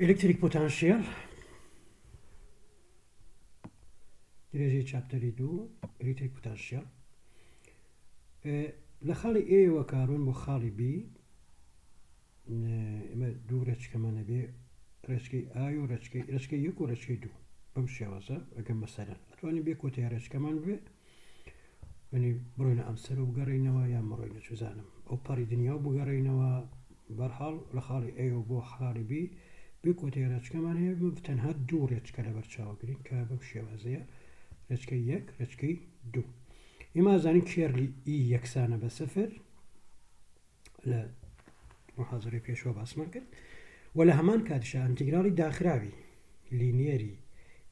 Electric potential درجة chapter 2 electric potential لخالي A وكارون بخالي B اما دو رشكة ما نبي رشكي A ورشكي يك ورشكي دو بمشي واسا اقام مثلا اتواني بيك وتي رشكة ما نبي يعني بروينا امسر وبقرينا يا مروينا شو زانم او باري دنيا وبقرينا برحال لخالي A وبخالي B بيك وتي رشكة ما نبي مفتنها دو رشكة لبرشاو قرين كابمشي واسا رشكي يك رشكي دو إما زاني كيرلي إي يكسانة بصفر لا محاضرة بيشوا باسمان كد ولا همان كادشا انتجرالي داخراوي لينيري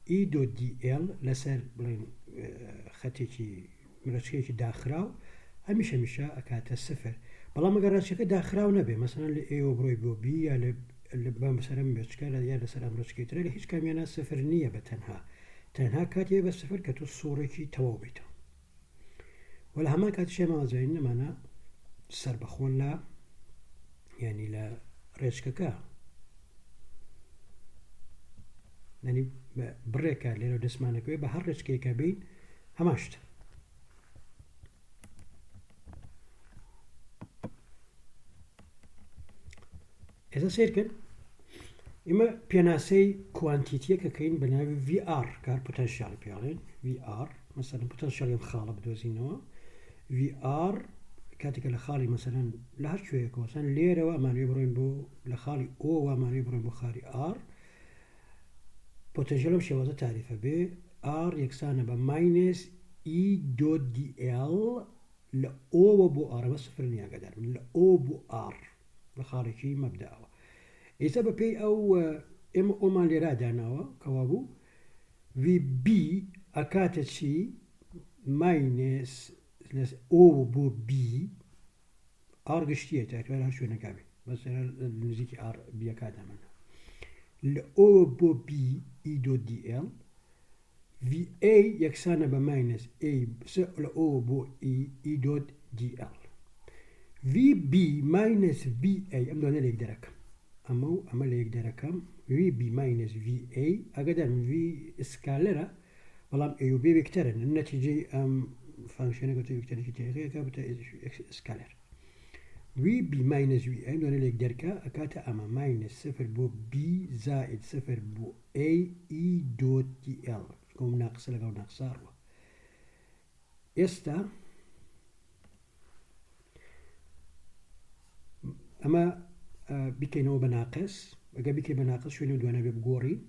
إي دو دي إل لسر بلين خطيكي مرشكيكي داخراو هميشه أكاتا صفر بلا ما قررشكي داخراو نبي مثلا لإي وبروي بو بي يا اللي مثلا بيشكال يا لسر أمرشكي ترى هيش كاميانا صفر نية تنها كاتيه بصفر كتو الصورة كي توابيته ولا هما كاتشي ما زين معنا سر بخون لا يعني لا ريشكا يعني بريكا ليلو دسمانه كوي بهر ريشكي كابين هماشت إذا سيركن إما بياناسي كوانتيتيا كاين بناوي في ار كار بوتنشال بيالين في ار مثلا بوتنشال يمخالة بدوزينوا في ار كاتك لخالي مثلا لهر شوية كو مثلا ليرة وأمان يبروين بو لخالي او وأمان يبروين بو خالي ار بوتنشال شوازة تعريفه ب ار يكسانه بماينس اي دوت دي ال لأو بو ار بس صفر نيا قدر لأو بو ار لخالي شي مبدأ إذا ببي أو ام اومان ليرا داناوا كوابو في بي أكاتشي ماينس او بو بي ار قشتيه تعرف شو نكابي بس نزيكي ار بي أكادا منها لأو بو بي اي دوت دي ال في A يكسانه بماينس A سأل O بو E دوت دي ال في B ماينس في A أم دون اللي يقدر كم أما اللي يقدر كم في B ماينس في A أقدر في سكالرة والله A و B بيكترن النتيجة فانكشن قلت بيكترن كتير كابتا سكالر في B ماينس في A أم دون اللي يقدر كا أكاتا أما ماينس صفر بو B زائد صفر بو A E دوت دي ال كم ناقص لقوا ناقص أروى يستا أما بكينو بناقص بقى بكي بناقص شو ندوانا ببقوري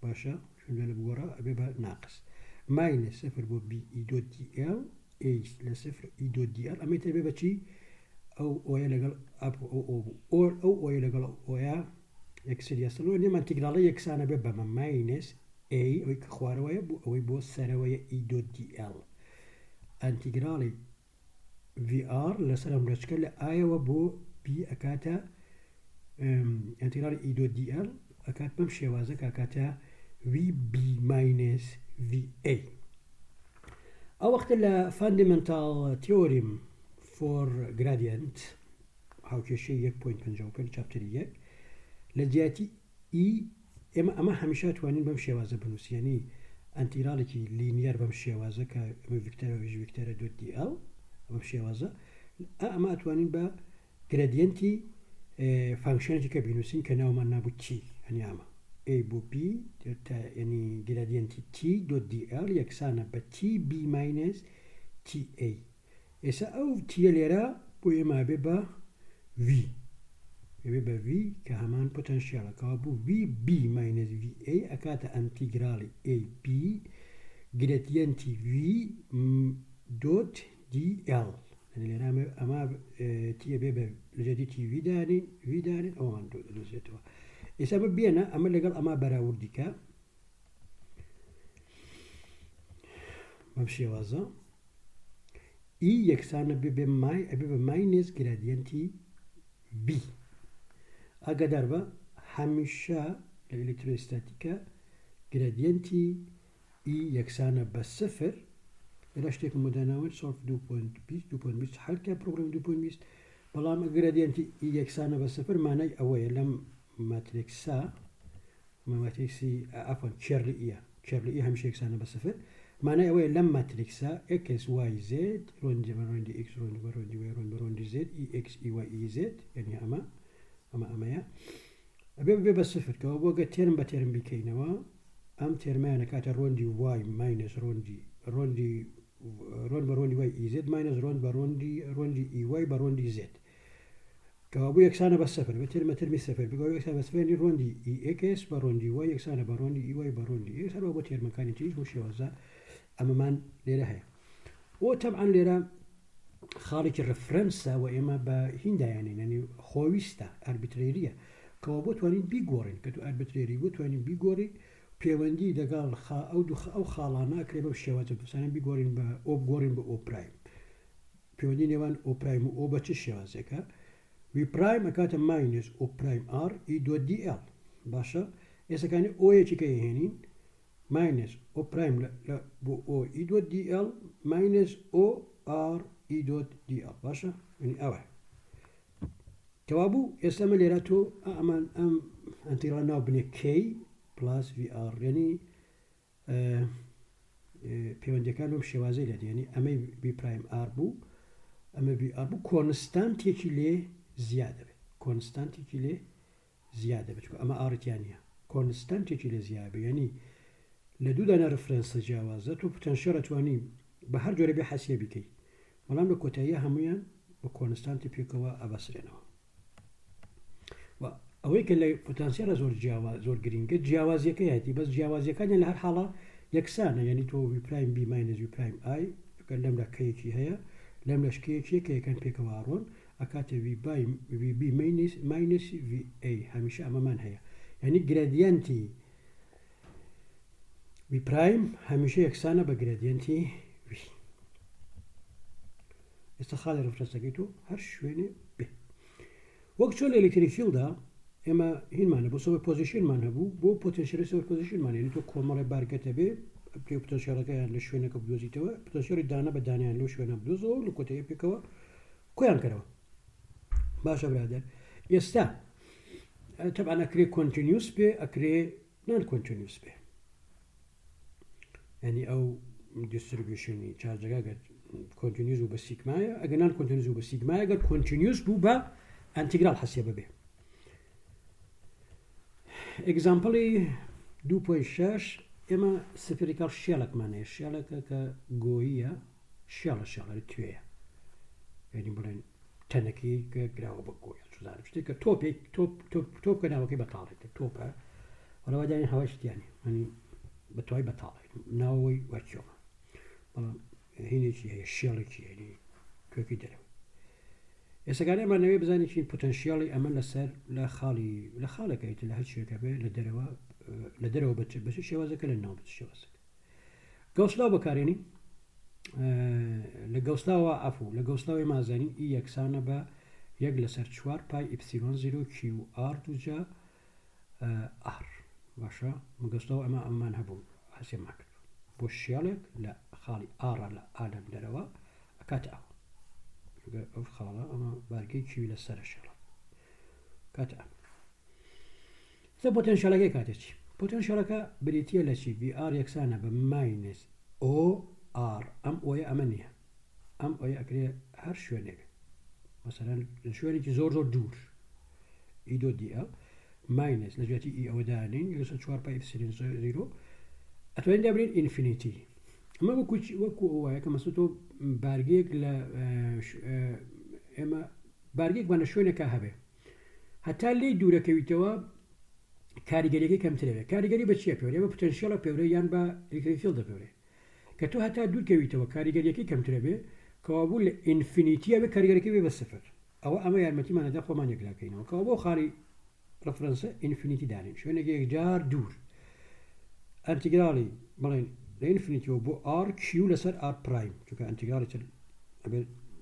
باشا شو ندوانا بقورا أبي بناقص ماينس صفر بو بي إي دوت دي إل إي لصفر إي دوت دي إل أما يتبقى بشي أو أويا لقل أب أو أويا لقل أويا يكسر يصلو إنما تقدر يكسانا ببا ماينس أي أو يكخوار ويا بو أو يبو سر ويا إي دوت دي إل انتجرالي في ار لسلام رشكل آية وبو بي أكاتا انتجرالي اي دوت دي ال أكات بمشي وازك أكاتا في بي ماينس في اي أو وقت ال fundamental theorem for gradient هاو كشي يك بوينت من جوبل chapter يك لجاتي اي اما هميشه توانين بمشي وازك بنوس يعني انتجرالي كي لينير بمشي وازك فيكتور ويجي فيكتور دوت دي ال بمشي وازا أما أتوانين با gradient فانكشن كي بينوسين كناو منا بو تي يعني أما A بو B يعني gradient T دوت دي L يكسانا با T B minus T A إسا أو T ليرا بو إما بيبا V بيبا V كهمان potential كابو V B minus V A أكاتا انتجرالي A B gradient V دوت دي L يعني لأن أما تي بيبا لجدي تي في داني أو من دو لزيتوا السبب بينا أما اللي قال أما براوردك ممشي وازا إي يكسانا بيبا ماينس جرادينتي بي أقدر با هميشا الإلكتروستاتيكا جرادينتي إي يكسانا بالصفر إلا اشتيكم مداناوين صرف 2.20 حل كا بروغرام 2.20 بلام جرادينتي إي يكسانا بالصفر معناه أوي لم ماتريكسا ئەمە ماتریکسی ئەفۆن چێرلی هەمیشە یەکسانە بە سفر مانای ئەوەیە لەم ماتریکسە x y z ڕۆنجی بە ڕۆنجی x ڕۆنجی بە ڕۆنجی y ڕۆنجی بە ڕۆنجی z x y z یعنی ئەمەیە ئەبێ بە سفر کەەوە بۆ گە تێرم بە تێرم بیکەینەوە ئەم تێرمایانە کاتە ڕۆنجی y ماینەس ڕۆنجی ڕۆن بە ڕۆنجی y z ماینەس ڕۆن بە ڕۆنجی y بە ڕۆنجی z کەوا بوو یەکسانە بە سفر بە تێرمە ترمی سفر بگەوە یەکسان بە سفێنی ڕۆنجی x بە ڕۆنجی y یەکسانە بە ڕۆنجی y بە ڕۆنجی x هەروە بۆ تێرمەکانی تریش بۆ شێوازە ئەمەمان لێرە هەیە ئەو تەبعاً لێرە خاڵێکی ڕفرەنسە و ئێمە بە هیندایانین ینی خۆویستە ئاربیترێریە کەوا بۆ توانین بیگۆڕین کە تو ئاربیترێری بۆ توانین بیگۆڕی پەیوەندی لەگەڵ ئەو خاڵانە کرێ بە شێوازە دووسانە بیگۆڕین بە ئۆ بگۆڕین بە ئۆ پرایم پەیوەندی نێوان ئۆ پرایم و ئۆ بە چ شێوازێکە وی پرایم ئەکاتە ماینس ئۆ پرایم ئار ئی دۆ دی ئێڵ باشە ئێستاکانی ئۆیەکی کە هێنین ماینس ئۆ پرایم بۆ ئۆ ئی دۆ دی ئێڵ ماینس ئۆ ئار ئی دۆ دی ئێڵ باشە ینی ئەوە کەوا بوو ئێستا ئەمە لێرە تۆ ئەمان ئەم ئەنتیڕا ناو بنێ کەی پلاس وی ئار ینی پەیوەندیەکان بەم شێوازەی لێت ینی ئەمەی بی پرایم ئار بوو ئەمە بی ئار بوو کۆنستانتێکی لێ زیادە بێت کۆنستانتێکی لێ زیادە بێت ئەمە ئاڕەتیانە کۆنستانتێکی لێ زیادە ینی لە دوو دانە ڕفرەنسە جیاوازە تۆ پۆتەنشیەل ئەتوانی بە هەر جۆرە بێ حەسیە بیکەیت بەڵام لە کۆتاییە هەمویان بە کۆنستانتی پێکەوە ئەبەسرێنەوە ئەوەی کە لە پۆتەنسیەلە زۆر گرینگە جیاوازیەکە هەیەی بەس جیاوازیەکانیان لە هەر حاڵە یەکسانە ینی تۆ وی پرایم بی ماینەس وی پرایم ئای لەم لە کەیەکی هەیە لەم لەشکەیەکی کە یەکەن پێکەوە ئاڕۆن ئەکاتە وی بی ماینەسی وی ئەی هەمیشە ئەمەمان هەیە ینی گرێدیەنتی وی پرایم هەمیشە یەکسانە بە گرێدیەنتی وی ئێستا خاڵی ڕفرەنسەکەی تۆ هەر شوێنێ بێ وەک چۆن لە ئەلێکتریک فیلدا ئێمە هینمانە بۆ سەوەی پۆزیشنمان هەبوو بۆ پۆتەنشیەلی سەوەی پۆزیشنمان ینی تۆ کۆمەڵی بارگەتە بێ پێ پۆتەنشیەلەکەیان لە شوێنەکە بدۆزیتەوە پۆتەنشیەلی دانە بە دانیان لەو شوێنە بدۆزەوە لە کۆتایی پێکەوە کۆیان کەرەوە باشە برادەر ئێستا تەبعاً ئەکرێ کۆنتینیوس بێ ئەکرێ نان کۆنتینیوس بێ ینی ئەو دیستریبیوشنی چارجەکە گەر کۆنتینیوس بوو بە سیگمایە ئەگەر نان کۆنتینیوس بوو بە سیگمایە ئەگەر کۆنتینیوس بوو بە ئەنتیگرال حەسیە ببێ ئێگزامپڵی 2.6 ئێمە سفریکال شێڵێکمانەیە شێڵێکە کە گۆییە شێڵە توێیە ینی بڵێن تەنەکی کە گراوە بە گۆیە سوزانە شتێککە تۆپ کە ناوەکەی بەتاڵێتە تۆپە وەڵەوادانی هەوای شتیانی ئەنی بە توای بەتاڵێت ناوەوەی وەچۆمە بەڵام هینێکی هەیە شێڵێکی هەیە کوێکی دەرەوە ئێستاگانە ئەمانەوێ بزانین چین پۆتەنشیاڵی ئەمە لەسەر لە خاڵەکەیت لە هەر شوێکە بێ لە دەرەوە بەچ شێوازەکە لە ناو بچ شێوازەکە گەوسلااو بەکارێنی لە گەوسلاوە ئەفوو لە گەوسلاوی مازانی ئی یەکسانە بە 1/4 پای ئیپسیلۆن 0 QR دوجا ئار باشە مەگەستەوە ئەمان هەبوو حەسێمان کرد بۆ شێڵێک لە خاڵی ئارە لە ئالەم دەرەوە ئەکاتە ئەو خاڵە ئەمە بارگەی کیوی لە سەرە شێڵە کاتە پۆتەنشیەلەکەی کاتێکی پۆتەنشیەلەکە بریتیە لە چی VR یەکسانە بە ماینس ئۆ ئار ئەم ئۆیە ئەمە نییە ئەم ئۆیە ئەکرێ هەر شوێنێک مەسەرەن لە شوێنێکی زۆر دوور ئی دۆ دی ئەل ماینس لە جێتی ئی ئەوەدانین 4 پای ئیپسیلۆن 0 ئەتوانین دابرین ئینفینیتی ئەمە وەکو ئەوەیە کە مەسە تۆ بارگەیەک لە ئێمە بارگێک بە لە شوێنێکە هەبێ هەتا لێی دوورەکەویتەوە کاریگەریەکەی کەمترەوێت کاریگەری بە چیە پێوەێ بە پۆتەنشیەڵە پێورە یان بە ئەلێکتریک فیلد دەپێورێ کە تۆ هەتا دوورکەویتەوە کاریگەریەکەی کەمترە بێ کەوابوو لە ئینفینیتیە بە کاریگەرەکەی بێ بە سفر ئەمە یارمەتیمانەدا خۆمان یەکلاکەینەوە کەوا بۆ خاڵی ڕفرەنسە ئینفینیتی دانین شوێنێکی یەکجار دوور ئەنتیگرالی بڵێن لە ئینفینیتیەوە بۆ ئار کیو لەسەر ئار پرایم چونکە ئەنتیگرالی تر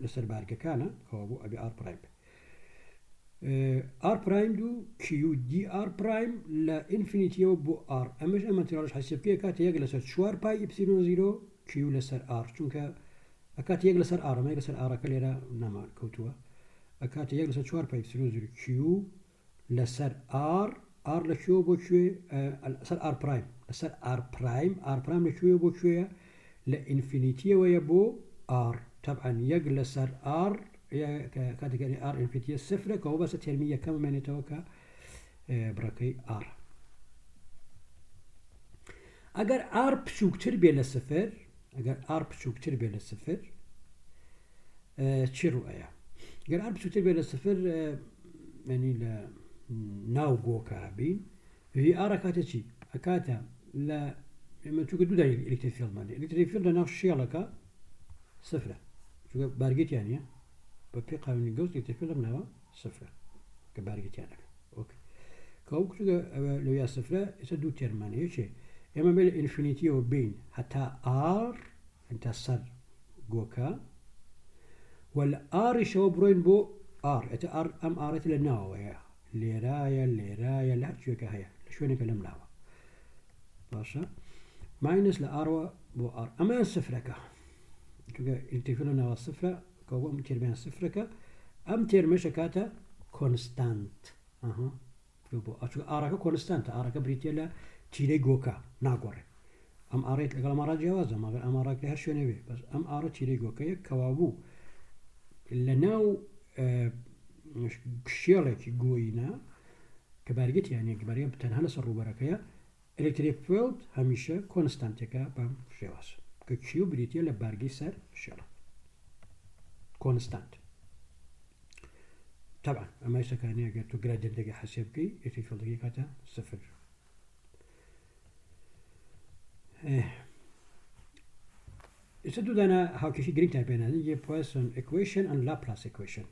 لەسەر بارگەکانە کەوا بۆ ئەبێ ئار پرایم ئار پرایم دو کیو دی ئار پرایم لە ئینفینیتیەوە بۆ ئار ئەمەش ئەمەتیگرالیش حەسێبکەیە کاتە یەک لەسەر 4 پای ئیپسیلۆن 0 کیو لەسەر ئار چونکە ئەکات یەک لەسەر ئارەمە لەسەر ئارەکە لێرە نەمان کەوتووە ئەکاتە یەک لەسەر 4 پای ئیپسیلۆن 0 کیو لەسەر ئار ار لشو بو شوي لسر ار برايم لسر ار برايم لشو بو شوي لانفينيتي ويبو ار طبعا يق لسر ار كاتك يعني ار انفينيتي صفر كهو بس ترمية كم من يتوكا بركي ار اگر ار بشوكتر بي لصفر اگر ار بشوكتر بي لصفر چی رؤية اگر ار بشوكتر بي لصفر يعني لا ناو جوكا بين هي ار كاتا شي اكاتا لا لما تشوف دو داي الكتريك فيلد مالي الكتريك فيلد ناو شيلكا صفر شو بارجيت يعني ببي قانون جوز الكتريك فيلد ناو صفر كبارجيت يعني اوكي كوك لو يا صفر يسدو ترماني شيء اما بين انفينيتي وبين حتى ار انت صار جوكا والار شو بروين بو ار ات ار ام ار ات لناو يا ليرايا لا شو كهيا شو نكلم لاوا باشا ماينس لاروا بو ار اما صفرك تبقى انتفلنا والصفر كو امتير بين صفرك امتير مشكاتا كونستانت اها بو ارك كونستانت ارك بريتيلا تيلي جوكا ناغور ام اريت لقال مرة جوازة ما ام ارك لها شو نبي بس ام ار تيلي جوكا كوابو لناو شيلك جوينا كبارجت يعني كبارجت بتنهلا سرو بركيا الكتريك فيلد هميشه كونستانتيكا بام شواس كتشيو بريتيا لبارجي سر شلا كونستانت طبعا اما يسكاني اگر تو جرادينت دقي حسب كي الكتريك فيلد دقي كاتا صفر يسدو دانا هاو كيشي جرين تايب هنا نجي بويسون equation and Laplace equation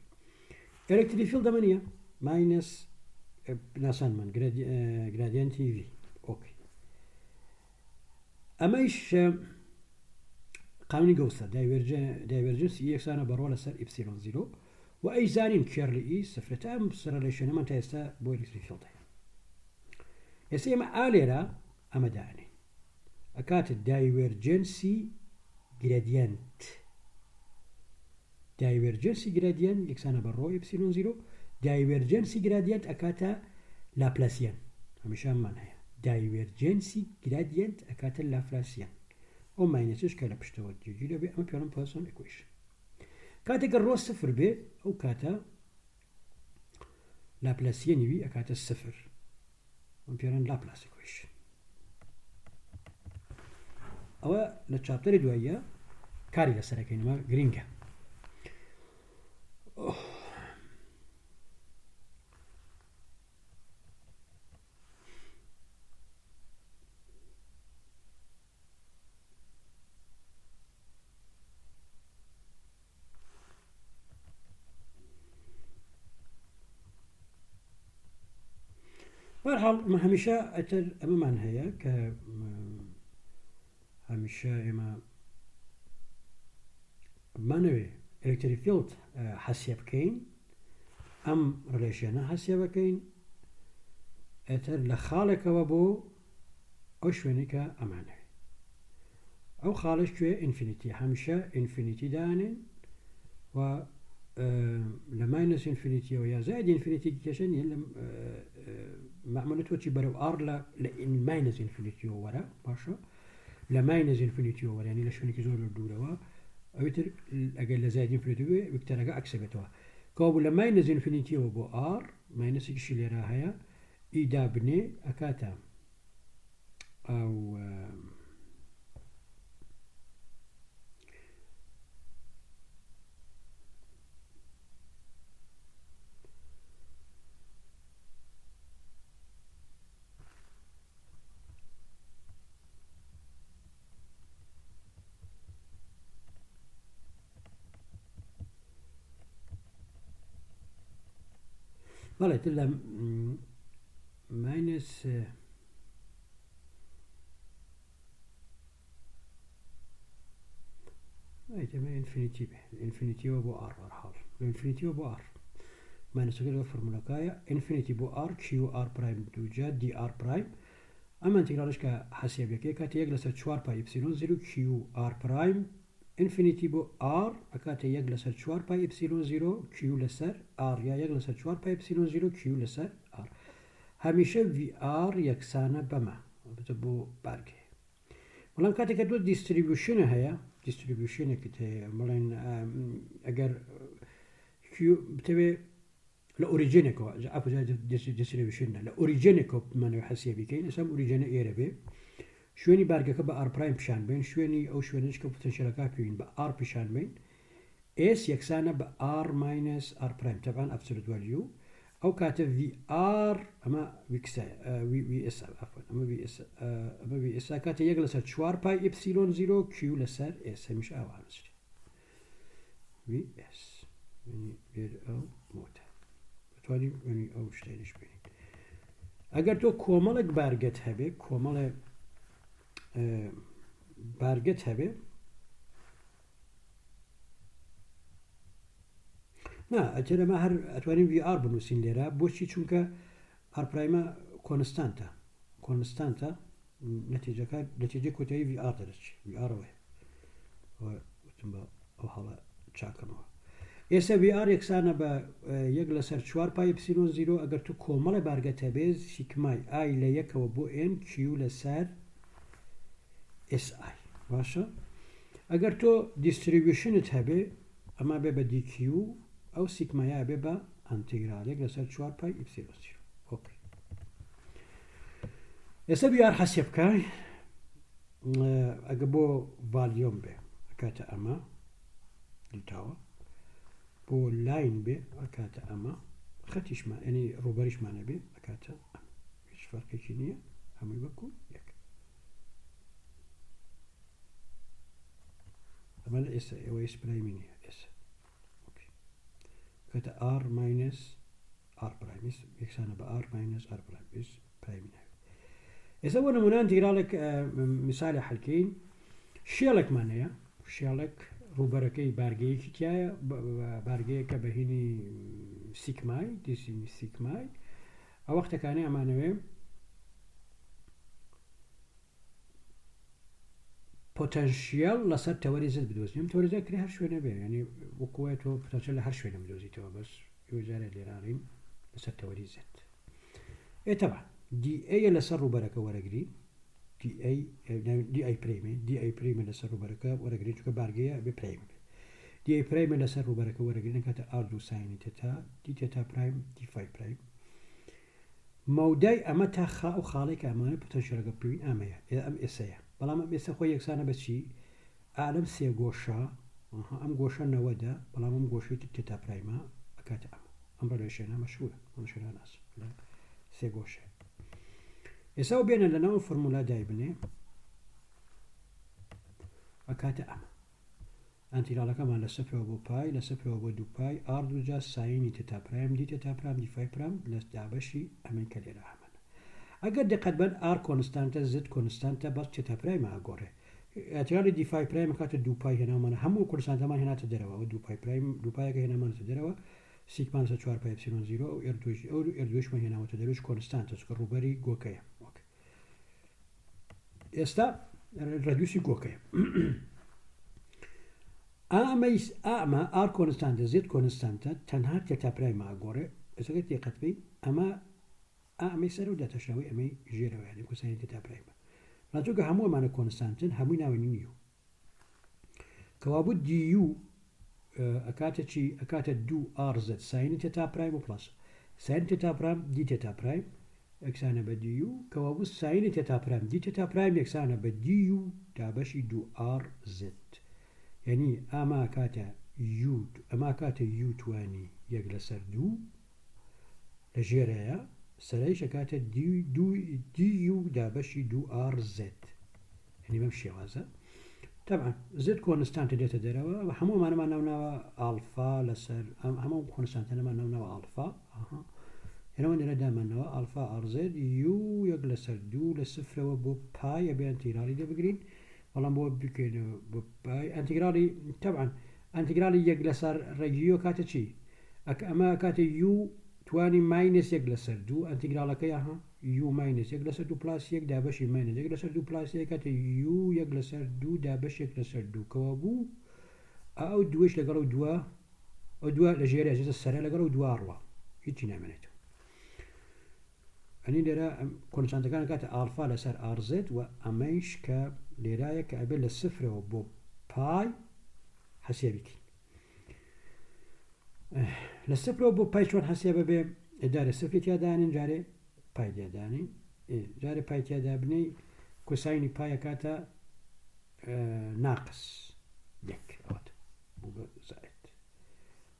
الكتريك فيلد دمانية ماينس ناسان من جرادينت تي في اوكي اما ايش قانون جوستر دايفرجنس يكسانا برول سر إبسيلون زيرو وأي زانين كيرلي إي صفر تام صار ليشون من تيستا بويلي فيلد يسي ما آليرا أما داني أكات دايفرجنسي جراديان يكسانا برول إبسيلون زيرو دايفرجنسي جراديانت أكاتا لابلاسيان همشان معناها دايفرجنسي جراديانت أكاتا لابلاسيان او ماينسش كلا بشتوت جيجي لبي اما بيرون بيرسون ايكويشن كاتا قروا صفر بي او كاتا لابلاسيان يبي اكاتا الصفر ام بيرون لابلاس ايكويشن او لتشابتر دويا كاري لسركين ما جرينجا برحال ما هميشه اتر اما معناها ك هميشه اما مانوي الكتريك فيلد حسيب كين ام ريليشن حسيب كين اتر لخالك وبو اوشونيك امانه او خالص شوي انفينيتي هميشه انفينيتي دانين و لماينس انفينيتي ويا زائد انفينيتي كيشن يلم معمولته تي برو ار لا ماينس انفينيتي ورا باشا لماينس انفينيتي ورا يعني لشون كيزور الدوره اوتر اقل زائد انفينيتي بكترجا اكسبتوا كوب لماينس انفينيتي وبو ار ماينس كيشي اللي راهيا ايدا بني اكاتا او vale تلا ماينس ايتما انفينيتي الانفينيتي وبو ار برحال الانفينيتي وبو ار ماينس كده فورمولا كايا انفينيتي بو ار كيو ار برايم توجد دي ار برايم اما انتجرالش كحسيب يكي كاتي يجلس 4 باي ابسيلون 0 كيو ار برايم انفينيتي بو ار اكاتي يجلس 4 باي ابسيلون 0 كيو لسر ار يا يجلس 4 باي ابسيلون 0 كيو لسر ار هەمیشە VR یەکسانە بەمە بۆ بارگێ بەڵام کاتێککە تۆ دیستریبیوشنە هەیە دیستریبیوشنێکت هەیە بڵێن ئەگەر بتەوێ لە ئۆریجینێکەوە دیستریبیوشنە لە ئۆریجینێکەوە بمانەوە حەسیە بیکەین ئەسام ئۆریجینە ئێرە بێ شوێنی بارگەکە بە ئارپرایم پیشان بین شوێنی ئەو شوێنش کە پتەنشەلەکە پێوین بە ئار پیشان بین S یەکسانە بە R ماینەس R پرایم تەبان ئەبسولوت ڤالیو ئەو کاتە VR ئەمە VS ئەمە VS کاتە یەک لەسەر 4 پای ئپسیلۆن 0 Q لەسەر S هەمیشە ئاوانشت VS ئەو مۆتە بتوانین وێنی ئەو شتێنش بینین ئەگەر تۆ کۆمەڵێک بارگەت هەبێ کۆمەڵێ بارگەت هەبێ ئەتەرەمە هەر ئەتوانین VR بنووسین لێرە بۆچی چونکە هەرپرایمە کۆنستانتە نەتیجە کۆتایی VR دەرەچی VRەوە وتم بە ئەو هەڵە چاکەمەوە ئێستا VR یەکسانە بە یەک لەسەر 4 پای ئپسیلۆن 0 ئەگەر تو کۆمەڵە بارگەت هەبێ سیگمای I لە یەکەوە بۆ N Q لەسەر SI باشە ئەگەر تۆ دیستریبیوشنت هەبێ ئەما بێ بە DQ ئەو سیگمایە بێ بە ئەنتیگرالێک لەسەر 4 پای ئپسیلۆن 0 ئۆکێ ئێستا VR حەسێ بکای ئەگە بۆ ڤالیۆم بێ ئەکاتە ئەمە دیتاوە بۆ لاین بێ ئەکاتە ئەمە خەتیشمان ئەنی ڕوبەریشمانە بێ ئەکاتە ئەمە هیچ فەرقێکی نییە هەمووی وەکو یەک ئەمە لە ئێستا ئێوە هیچ پرایمی نییە ئێستا کاتە R ماینەس R پرایمیس یەکسانە بە R ماینەس R پرایمیس پرایمی ناوێت ئێستا بۆ نمونە ئەنتیگرالێک میسالی حەلکەین شێڵێکمان هەیە شێڵێک ڕوبەرەکەی بارگەیەکی تایە بارگەیەکە بەهینی سیگمای دیسینی سیگمای ئەو وەختەکانی ئەمانەوێ پۆتەنشیال لەسەر تەوەری زت بدۆزنیم تۆرەزە کری هەر شوێنە بێ ینی وەکوێت تۆ پۆتەنشیال لە هەر شوێنە بدۆزیتەوە بەس ئێوەجارە لێرانین لەسەر تەوەری زت ئێتەبا DA لەسەر ڕوبەرەکە وەرەگری DI پرەیمێ DI پرەیمە لەسەر ڕوبەرەکە وەرەگرین چونکە بارگەیە بێ پرەیم بێ DI پرەیمە لەسەر ڕوبەرەکە وەرەگرین کاتە R دوو ساینی تێتا D تێتا پرایم D5 پرایم مەودای ئەمە تا ئەو خاڵێک ئەمانە پۆتەنشیالەکە پێوین ئەمەیە ئەم ئێسەیە بەڵام ئەم ئێستا خۆی یەکسانە بەچی ئالەم سێ گۆشە ئەم گۆشە 90 بەڵام ئەم گۆشەی تێتا پرایمە ئەکاتە ئەمڕە لە شوێنە مەشهورە شوێنە ناس سێ گۆشە ئێستا و بێنە لەناو فۆرمولا دای بنێ ئەکاتە ئەمە ئەنتیگرالەکەمان لە سەفرەوە بۆ پای لە سەفرەوە بۆ دوو پای R دووجا ساینی تێتا پرایم دی تێتا پرام D5 پرام لە دابەشی ئەمەی کە لێرە هەمانە ئەگەر دقت بن R کۆنستانتە زد کۆنستانتە بەس تێتا پرایمە ئاگۆڕێ ئەتیگرالی D5 پرایم کاتە دوو پای هێناومانە هەموو کۆنستانتەمان هێناتە دەرەوە ئەو دوو پای پرایم دوو پایەکە هێنامانەتە دەرەوە سیگمان لەسەر 4 پای ئپسیلۆن 0 ئەو ئێردوێشمان هێناوەتە دەرەوەش کۆنستانتە چونکە ڕوبەری گۆکەیە ئێستا ڕەدیوسی گۆکەیە ئەمە R کۆنستانتە زد کۆنستانتە تەنها تێتا پرایمە ئاگۆڕێ ئێستا تێقەت بی ئەمەی سەر و داتەشنەوەی ئەمەی ژێرەوە یعنی کوسانی تێتا پرایمە ڕاتووکە هەموو ئەمانە کۆنستانتن هەمووی ناوێنی نیو کەوابوو DU ئەکاتە چی ئەکاتە 2R زد ساینی تێتا پرایم و پلاس ساین تێتا پرام دی تێتا پرایم یەکسانە بە DU کەوابوو ساینی تێتا پرام دی تێتا پرایم یەکسانە بە DU دابەشی 2R زد یعنی ئەما کاتە ئەما کاتە U توانی یەک لەسەر دوو لە ژێرەیە سەرەی شەکاتە DU دابەشی 2R زد یعنی بەم شێوازە طبعا زد کۆنستانتە دێتە دەرەوە هەموومانەمان ناوناوە ئالفا لەسەر هەموو کۆنستانتەنەمان ناوناوە ئالفا هێنەوە لێرە دامانەوە ئالفا ئارزد U یەک لەسەر دوو لە سفرەوە بۆ پای ئەبێ ئەنتیگرالی دەبگرین بەڵام بۆ بکەینەوە بۆ پای ئەنتیگرالی طبعا ئەنتیگرالی یەک لەسەر ڕێگیۆ کاتە چی ئەمە کاتە U توانی ماینس یەک لەسەر دوو ئەنتیگرالەکەی U ماینس یەک لەسەر دوو پلاس یەک دابەشی ماینس یەک لەسەر دوو پلاس یەک کاتە U یەک لەسەر دوو دابەش یەک لەسەر دوو کەوا بوو ئەو دوێش لەگەڵ و دووە ئەو دووە لە ژێرە ئەجێتە سەرە لەگەڵ و دووە ڕوە هیچی نامێنێتەوە ئەنی لێرە کۆنسانتەکان کاتە ئالفا لەسەر ئارزێت و ئەمەیش کە لێرایە کە ئەبێت لە سفرەوە بۆ پای حەسیە بکەین لە سفرەوە بۆ پای چۆن حەسیە ببێ جارێ سفری تیادانین جارێ پای تیادانی جارێ پای تیادا بنەی کۆساینی پایە کاتە ناقص یەک ئەوەت بوو بە زائد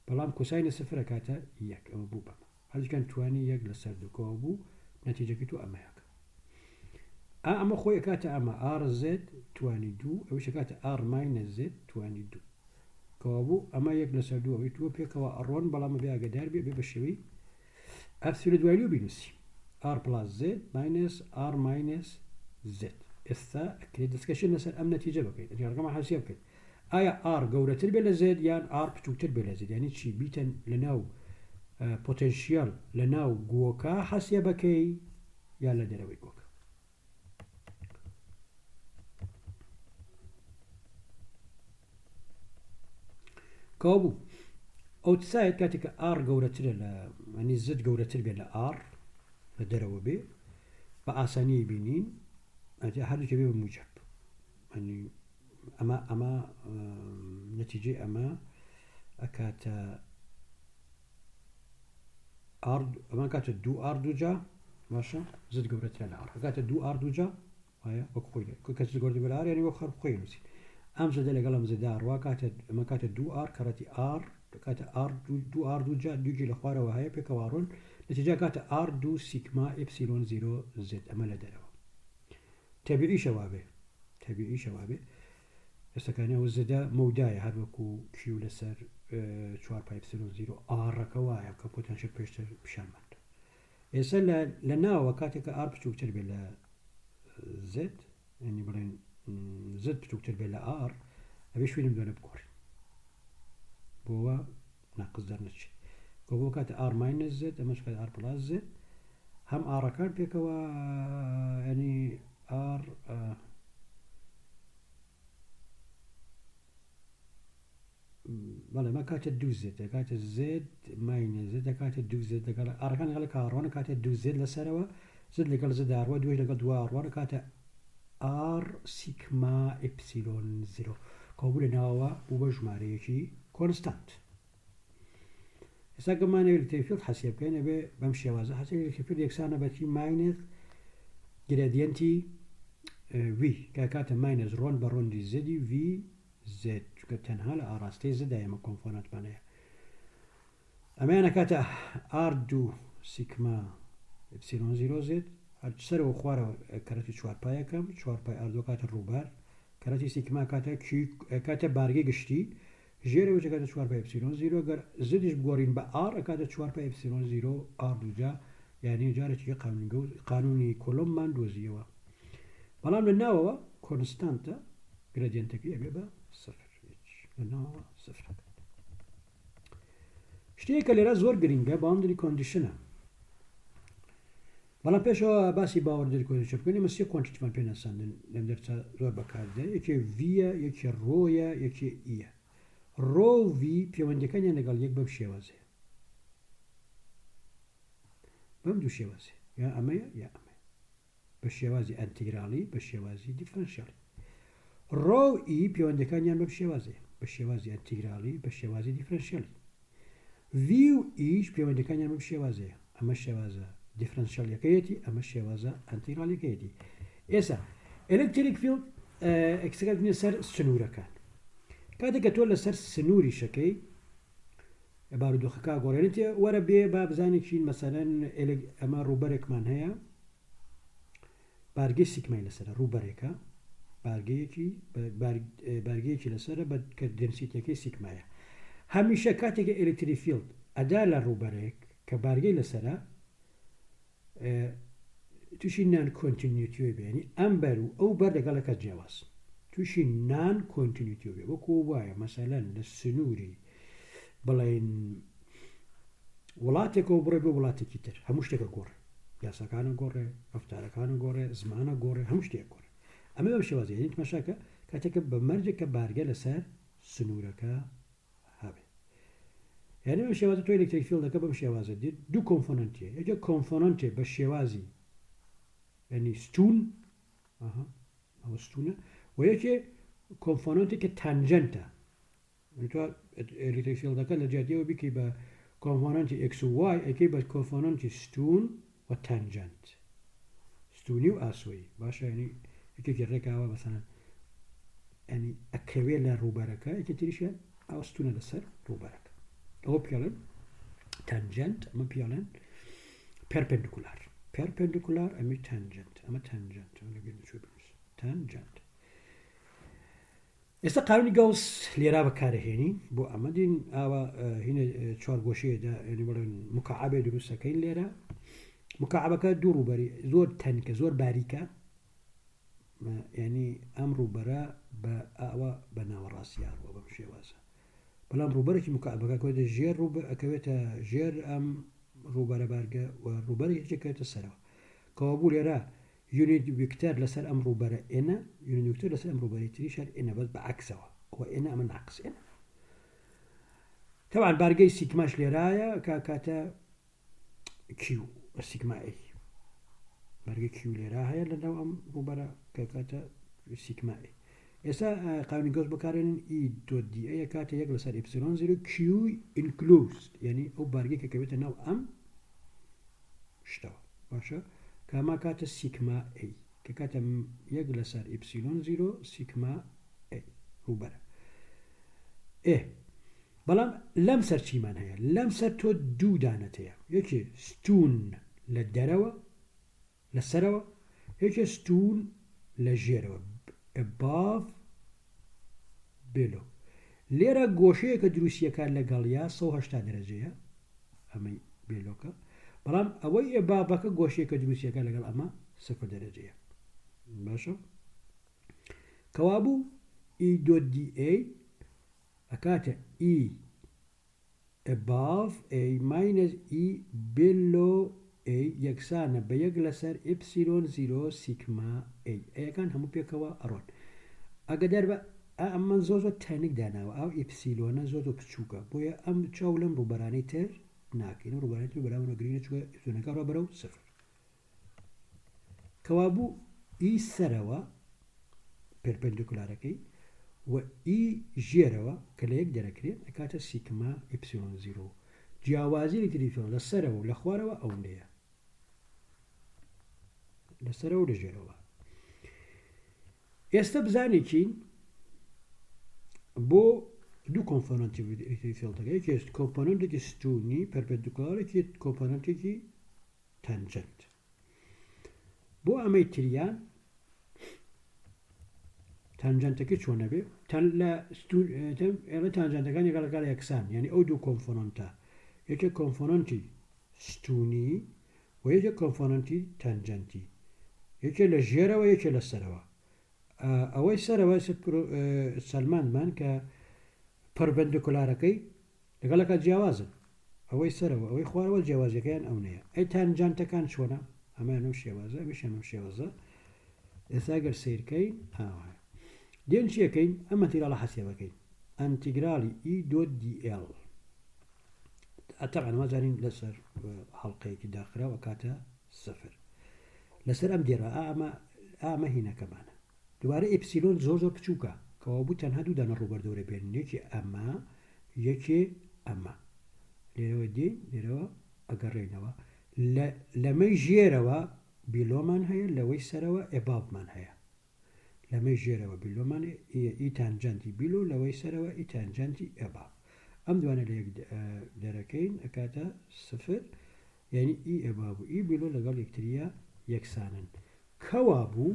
بەڵام کۆساینە سفرە کاتە یەک ئەوە بوو بەمە هەرچکەن توانی یەک لەسەر دووکەوە بوو نەتیجەکەی تو ئەمەیەکە ئەمە خۆی کاتە ئەمە ئار زێت توانی دوو ئەوش کاتە ئار ماینە زێت توانی دوو کەوا بوو ئەمە یەک لەسەر دووە ئەوی تووە پێکەوە ئەڕۆن بەڵام بێ ئاگدار بێ بە شێوەی ئەفسیلە دوایی و بینوسی ئار پلاس زێت ماینس ئار ماینس زێت ئێستا ئەکرێت دەستکەشن لەسەر ئەم نەتیجە بکەیت ڕقەمە حەسیە بکەیت ئایا ئار گەورەتر بێ لە زێت یان ئار بچووکتر بێ لە زێت یعنی چی بیتەن لەناو پۆتەنشیال لەناو گوۆکە حەسیە بکەی یان لە دەرەوەی گوۆکە کابوو ئەوتسایت کاتێککە ئار گەورەترە لە ئەنی زت گەورەتر بێت لە ئار لە دەرەوە بێ بە ئاسانی بینین هەردووکە بێ بە موجب ئەمە نەتیجەی ئەمە ئەکاتە ئەمان کاتە دوو ئار دووجا باشە زت گەورەترە لە ئار کاتە دوو ئار دووجا وایە وەک خۆی کەس گۆردی بەلار یانی وە خەر خۆی نووسی ئەم زەدە لەگەڵ ئەم زەداڕوا کاتە ئەمە کاتە دوو ئار کەڕەتی ئار کاتە ئار دوو ئار دووجا دووگی لە خوارەوە هەیە پێکەواڕۆن نەتیجا کاتە ئار دوو سیگما ئپسیلۆن زیرۆ زێت ئەمە لە دەرەوە تەبیعیشەوا بێ تەبیعیشەوا بێ ئێستاکانی ئەو زەدە مەودایە هەر وەکو کیو لەسەر 4 پای ئپسیلۆن زیرۆ ئارەکە وایە کە پۆتەنشیل پێشتر پیشانمان ئێستا لە ناوە کاتێککە ئار بچووکتر بێ لە زێت ینی بڵێن زت بچووکتر بێ لە ئار ئەوێ شوێنم دوێنە بگۆڕین بۆەوە ناقص دەرنەچێت کە بۆ کاتە ئار ماینەس زێت ئەمەش کات ئار پلاس زێت هەم ئارەکان پێکەوە ینی ئار بەڵێ مە کاتە دوو زێت کاتە زێت ماینە زێت دەکاتە دوو زێت دەگەڵ ئارەکان لەگەڵ کاڕۆنە کاتە دوو زێت لەسەرەوە زت لەگەڵ زەداڕوە دوێژ لەگەڵ دواڕوانە کاتە ئار سیگما ئپسیلۆن زیرۆ کەوبوو لە ناوەوە بوو بە ژمارەیەکی کۆنستانت ئێستا گەمانە ئێلکتریک حەسیە بکەین ئەبێ بەم شێوازە حەسیە ئێلکتریک یەکسانە بەتی ماینەس گرێدیەنتی وی کە کاتە ماینەس ڕۆن بە ڕۆندی زێدی وی زێت چکە تەنها لە ئاڕاستەی زەدا ئێمە کۆنفۆنانتمانەیە ئەمەیانە کاتە ئار دوو سیگما ئپسیلۆن زیرۆ زێت سەرەوە خوارەوە کەرەتی 4 پایەکەم 4 پای ئاردۆ کاتە ڕووبار کەرەتی سیگما کاتە بارگەی گشتی ژێرەوە کاتە 4 پای ئپسیلۆن زیرۆ گەر زدیش بگۆڕین بە ئار کاتە 4 پای ئپسیلۆن زیرۆ ئار دووجا یعنی جارێکی قانونی کۆلۆممان دۆزیەوە بەڵام لە ناوەوە کۆنستانتە گرەدیەنتەکەی ئەبێ بە سفر لە ناوەوە سفر شتێکە لێرە زۆر گرینگە باوندری کۆندیشنە بەڵام پێشەوە باسی باوەڕدەری کۆندیشن بکەین ئێمە سێ کۆنتیتمان پێ ناساندن لەم دەرچە زۆر بەکاردێ یەکێ ڤیە یەکێ ڕۆیە یەکێ ئیە ڕۆ و ڤی پەیوەندیەکانیان لەگەڵ یەک بەم شێوازێ بەم دوو شێوازێ یا ئەمەیە یا ئەمە بە شێوازی ئەنتیگراڵی بە شێوازی دیفرەنشیاڵی ڕۆ و ئی پەیوەندیەکانیان بەم شێوازێ بە شێوازی ئەنتیگراڵی بە شێوازی دیفرەنشیاڵی ڤی و ئیش پەیوەندیەکانیان بەم شێوازێ ئەمە شێوازە دیفرەنشیالیەکەیەتی ئەمە شێوازە ئەنتیگراڵیەکەیەتی ئێستا ئێلکتریک فیلد ئەکسەکەت بنێ سەر سنوورەکان کاتێککە تۆ لەسەر سنووری شەکەی بارودۆخەکە گۆڕێنێتێ وەرە بێ با بزانێکین مەسەلەن ئەمە ڕووبەرێکمان هەیە بارگەی سیگمای لەسەرە ڕووبەرێکە بارگەیەکی لەسرە کە دنسیتەکەی سیگمایە هەمیشە کاتێکە ئێلکتریک فیلد ئەدا لە ڕووبەرێک کە بارگەی لەسرە تووشی نان کۆنتینیوتیۆی بێنی ئەم بەر و ئەو بەر لەگەڵەکە جیاواز تووشی نان کۆنتینیوتیۆ بێ وەکو وایە مەسەلەن لە سنووری بڵێن وڵاتێکەوە بڕێ بە وڵاتێکی تر هەموو شتێکە گۆڕێ یاساکانە گۆڕێ ڕەفتارەکانە گۆڕێ زمانە گۆڕێ هەموو شتێک گۆڕێ ئەمە بەم شێوازی یعنی تماشاکە کاتێکە بە مەرجێکە بارگە لەسەر سنوورەکە هەبێ یعنی بەم شێوازە تۆ ئێلکتریک فیلدەکە بەم شێوازە دیت دوو کۆمپۆنەنتیە یەکێک کۆمپۆنەنتێ بە شێوازی يعني ستون أو ستونة ويكي كومبوننت كتانجنتا يعني تو إلكتريك فيلد ذاك اللي جاتيه بيكي با كومبوننت إكس وواي أكي با كومبوننت ستون وتانجنت ستوني وأسوي باشا يعني يكي كركاوا مثلا يعني أكوي لروبركا يكي تريشان أو ستونة لسر روبركا أو بيالن tangent أما بيالن perpendicular أما tangent أنا قلنا شو بس tangent ئێستا قانونی گەوس لێرا بەکارەهێنی بۆ ئەمە دین ئاوا هینە چوارگۆشەیەدا ینی بڵێن مکعبێ دروستەکەین لێرە مکعبەکە دوو ڕووبەری زۆر تەنکە زۆر باریکە ینی ئەم ڕووبەرە بە ئاوا بە ناوەڕاستیارەوە بەم شێوازە بەڵام ڕووبەرێکی مکعبەکە کۆدە ژێر ئەکەوێتە ژێر ئەم ڕووبەرە بارگە و ڕووبەری هیچێکێتە سەرەوە کەوا بوو لێرە يونيت فيكتور لسر أم روبرة إنا يونيت فيكتور لسر أم روبرة تريشر إنا بس بعكسه هو إنا من عكس إنا طبعا بارجي سيكماش لرايا كاتا كيو السيكما أي بارجي كيو لرايا لأنه أم روبرة كاتا السيكما أي إسا قانون جوز بكارن إي دو دي أي كاتا يقل لسر إبسلون زيرو كيو إنكلوز يعني أو بارجي كاكبت ناو أم شتوا باشا كما كاتا سيكما أي كاتا يقل سر إبسيلون زيرو سيكما أي روبرا إيه بلام لمسر چي من هيا لمسر تو دو دانتيا يكي ستون للدروا للسروا يكي ستون للجيروا above below ليرا قوشيه كدروسيا كان لقاليا 180 درجة أمي بيلوكا بەڵام ئەوەی بابەکە گۆشێکە دروستیەکە لەگەڵ ئەمە 0 دەرەجەیە باشە کەوابوو E.DA ئەکاتە E above A minus E below A یەکسانە بە یەک لەسەر ئپسیلۆن 0 سیگما A ئەیەکان هەموو پێکەوە ئەڕۆن ئەگەدار بە ئەمە زۆر تەنک داناوە ئەو ئپسیلۆنە زۆر بچووکە بۆیە ئەم چاو لەم ڕووبەرانەی تر ناكين روبانات بلاون غرينة شوية سونك روبرو 0 كوابو إي سروا perpendicular و إي جيروا كلا يقدر كريم أكاتا سيكما إبسيلون 0 جوازي لتريفون لسروا لخواروا أو ليا لسروا لجيروا يستبزاني كين بو دو كومبوننتي في فيلتر يكي كومبوننت كي ستوني perpendicular كي كومبوننت كي تانجنت بو امي تريان تانجنت كي شلون بي تان لا ستون تم الا تانجنت كان يقال يكسان يعني او دو كومبوننتا يكي كومبوننتي ستوني ويكي كومبوننتي تانجنتي يكي لجيرا ويكي للسروا اوي سروا سلمان مان ك perpendicular كي لقالك الجوازن أوي سروا أوي خوار والجواز كان أو نيا أي تانجنت كان شونا أما نمشي وازا مش نمشي وازا إثاقر سير كين دين شيء كين أما تيرا حسيبا كين انتجرالي إي دوت دي إل طبعا ما زالين لسر حلقي كي داخله وكاتا 0 لسر أم ديرا أما هنا كمان دوباره إبسيلون زور بچوكا كوابو تنها دو دانا روبر دورة بين يكي أما ليروا دي ليروا أقرينوا لما يجيروا بلو من هيا لوي سروا إباب من هيا لما يجيروا بلو من إي تانجنتي بلو لوي سروا إي تانجنتي إباب أم دوانا ليك دركين أكاتا 0 يعني إي إباب إي بلو لقال يكتريا يكسانا كوابو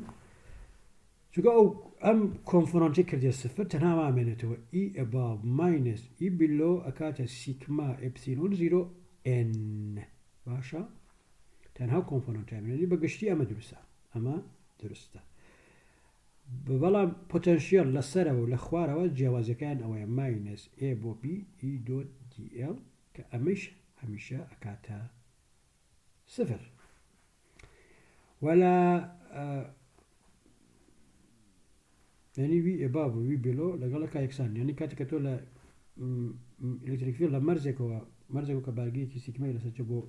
شو أو أم كونفرنتي كردي 0 تنها ما منتو إي above minus إي below أكاتا سيكما إبسيلون 0 إن باشا تنها كونفرنتي مني بقشتي أما درسته ببلا potential لسره ولخواره والجواز كان أو minus A بو B إي دوت دي إل كأمش هميشه أكاتا 0 ولا يعني في above وفي below لقالك يكسان يعني كاتولا إلكتريك فيلد مرزكوا كبارجي كي سيكما لسه جبو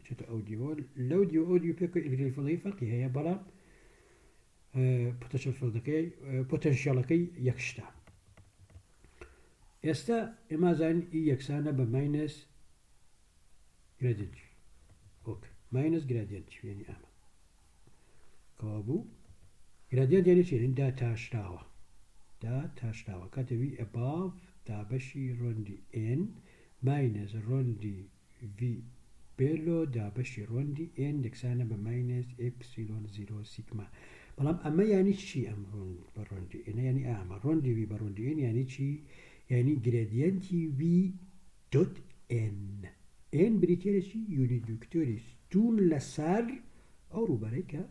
چێتە ئەو دیوە لەو دیوە ئەو دیو پێکە ئیلگریفڵی فەرقی هەیە بەڵام پۆتەنشیەل فیلدەکەی پۆتەنشیەڵەکەی یەکشتە. ئێستا ئێمە زانین ئی یەکسانە بە ماینەس گرێدیەنت ئۆکێ ماینەس گرێدیەنت یعنی ئەمە کەوا بوو گرێدیەنت یعنی چی؟ یعنی دا تاشراوە کاتەوی ئەباڤ دابەشی ڕۆندی n ماینەس ڕۆندی v بێلۆ دابەشی ڕۆندی n یەکسانە بە ماینەس ئێپسیلۆن 0 سیگما. بەڵام ئەمە یعنی چی؟ ئەم بە ڕۆندی n یعنی ئەمە ڕۆندی v بە ڕۆندی n یعنی چی؟ یعنی گرێدیەنتی v دۆت n بریتێرێکی یونیت ویکتۆری ستون لەسەر ئەو ڕووبەرەی کە